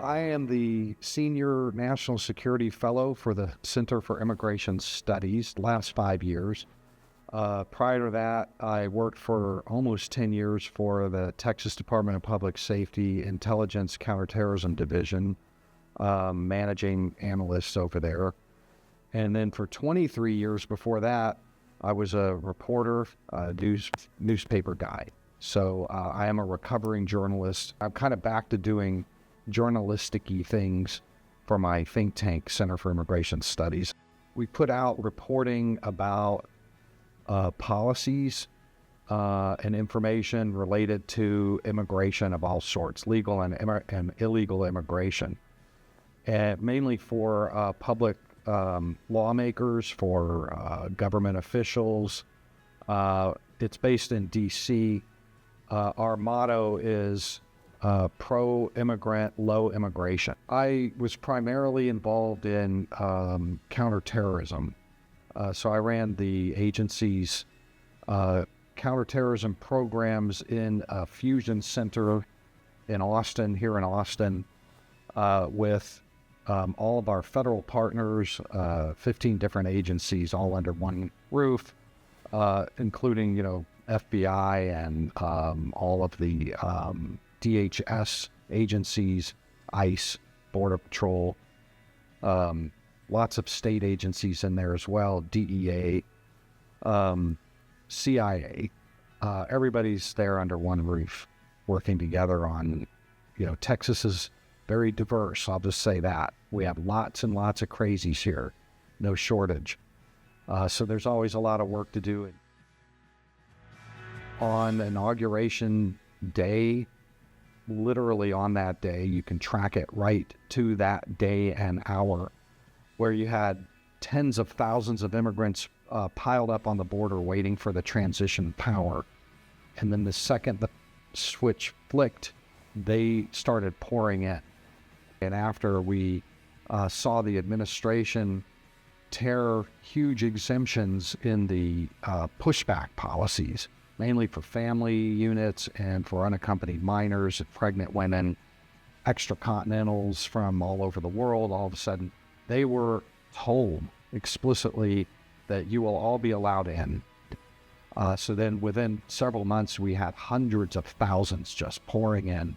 I am the Senior National Security Fellow for the Center for Immigration Studies, last 5 years. Prior to that, I worked for almost 10 years for the Texas Department of Public Safety Intelligence Counterterrorism Division, managing analyst over there. And then for 23 years before that, I was a reporter, newspaper guy. So I am a recovering journalist. I'm kind of back to doing journalistic-y things for my think tank, Center for Immigration Studies. We put out reporting about policies and information related to immigration of all sorts, legal and illegal immigration, and mainly for public lawmakers, for government officials. It's based in D.C. Our motto is pro-immigrant, low immigration. I was primarily involved in counterterrorism. So I ran the agency's counterterrorism programs in a fusion center in Austin, here in Austin, with all of our federal partners, 15 different agencies, all under one roof, including, FBI and all of the DHS agencies, ICE, Border Patrol, lots of state agencies in there as well, DEA, CIA. Everybody's there under one roof, working together on, Texas is very diverse, I'll just say that. We have lots and lots of crazies here, no shortage. So there's always a lot of work to do. On Inauguration Day, literally on that day, you can track it right to that day and hour, where you had tens of thousands of immigrants piled up on the border waiting for the transition power. And then the second the switch flicked, they started pouring in. And after we saw the administration tear huge exemptions in the pushback policies, mainly for family units and for unaccompanied minors, pregnant women, extracontinentals from all over the world, all of a sudden, they were told explicitly that you will all be allowed in. So then within several months, we had hundreds of thousands just pouring in.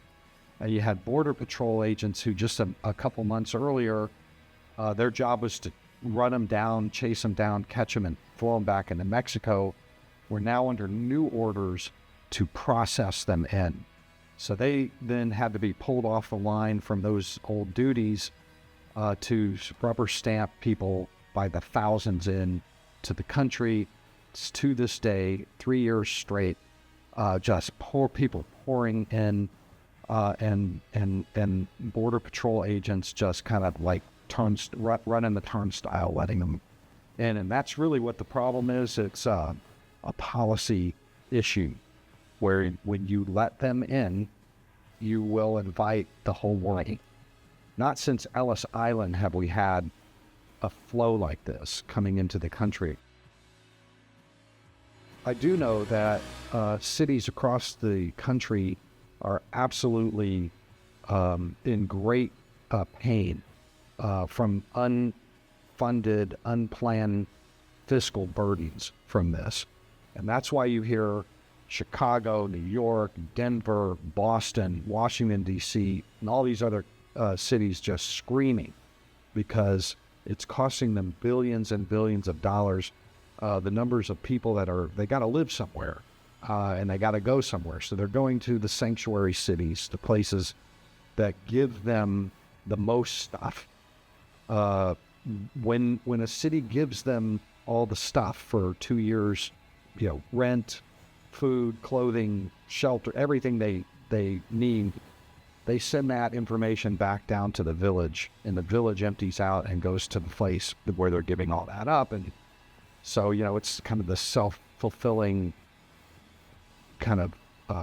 You had Border Patrol agents who just a couple months earlier, their job was to run them down, chase them down, catch them, and throw them back into Mexico. We're now under new orders to process them in. So they then had to be pulled off the line from those old duties to rubber stamp people by the thousands in to the country. It's to this day, 3 years straight, just poor people pouring in, and Border Patrol agents just kind of like running the turnstile, letting them in. And that's really what the problem is. It's a policy issue where when you let them in, you will invite the whole world. Not since Ellis Island have we had a flow like this coming into the country. I do know that cities across the country are absolutely in great pain from unfunded, unplanned fiscal burdens from this. And that's why you hear Chicago, New York, Denver, Boston, Washington, D.C., and all these other cities just screaming because it's costing them billions and billions of dollars. The numbers of people they got to live somewhere and they got to go somewhere. So they're going to the sanctuary cities, the places that give them the most stuff. When a city gives them all the stuff for 2 years, rent, food, clothing, shelter, everything they need, they send that information back down to the village, and the village empties out and goes to the place where they're giving all that up. And so, it's kind of the self-fulfilling kind of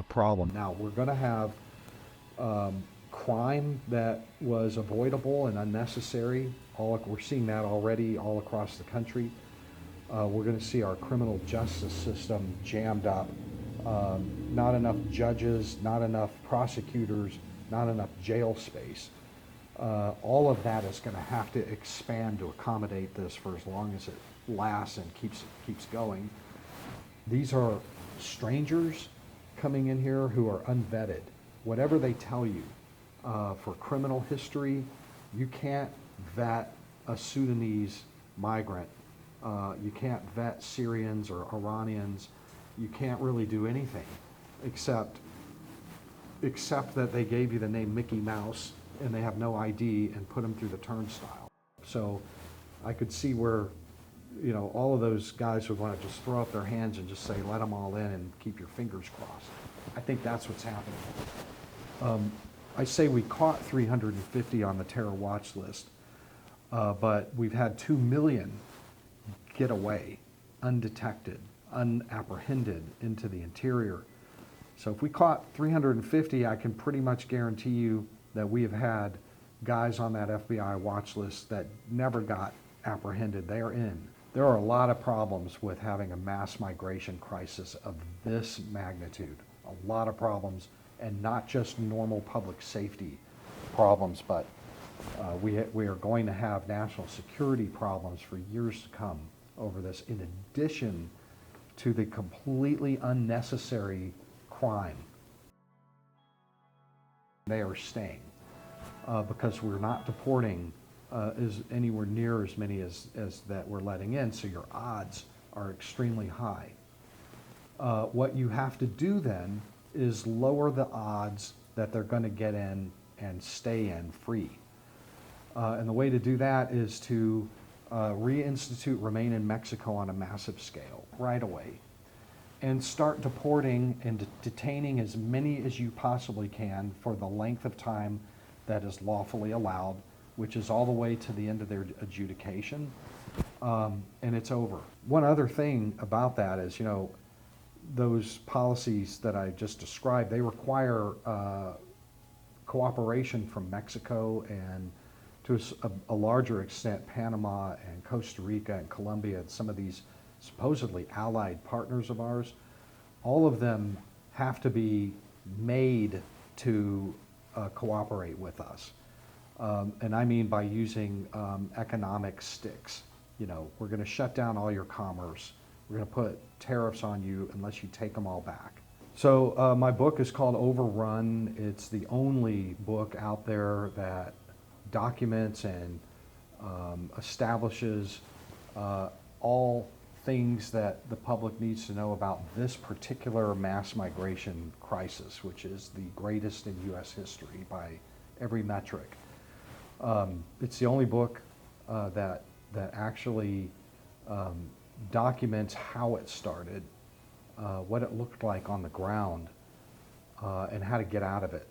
problem. Now, we're going to have crime that was avoidable and unnecessary. We're seeing that already all across the country. We're going to see our criminal justice system jammed up. Not enough judges, not enough prosecutors, not enough jail space. All of that is going to have to expand to accommodate this for as long as it lasts and keeps going. These are strangers coming in here who are unvetted. Whatever they tell you for criminal history, you can't vet a Sudanese migrant. You can't vet Syrians or Iranians. You can't really do anything except that they gave you the name Mickey Mouse and they have no ID and put them through the turnstile. So I could see where, you know, all of those guys would want to just throw up their hands and just say, let them all in and keep your fingers crossed. I think that's what's happening. I say we caught 350 on the terror watch list, but we've had 2 million get away, undetected, unapprehended into the interior. So if we caught 350, I can pretty much guarantee you that we have had guys on that FBI watch list that never got apprehended. They are in. There are a lot of problems with having a mass migration crisis of this magnitude. A lot of problems, and not just normal public safety problems, but we are going to have national security problems for years to come over this, in addition to the completely unnecessary crime. They are staying because we're not deporting anywhere near as many as that we're letting in, so your odds are extremely high. What you have to do then is lower the odds that they're going to get in and stay in free. And the way to do that is to reinstitute Remain in Mexico on a massive scale right away, and start deporting and detaining as many as you possibly can for the length of time that is lawfully allowed, which is all the way to the end of their adjudication, and it's over. One other thing about that is, you know, those policies that I just described, they require cooperation from Mexico and to a larger extent Panama and Costa Rica and Colombia and some of these supposedly allied partners of ours. All of them have to be made to cooperate with us. And I mean by using economic sticks. You know, we're going to shut down all your commerce. We're going to put tariffs on you unless you take them all back. So my book is called Overrun. It's the only book out there that documents and establishes all things that the public needs to know about this particular mass migration crisis, which is the greatest in U.S. history by every metric. It's the only book that actually documents how it started, what it looked like on the ground, and how to get out of it.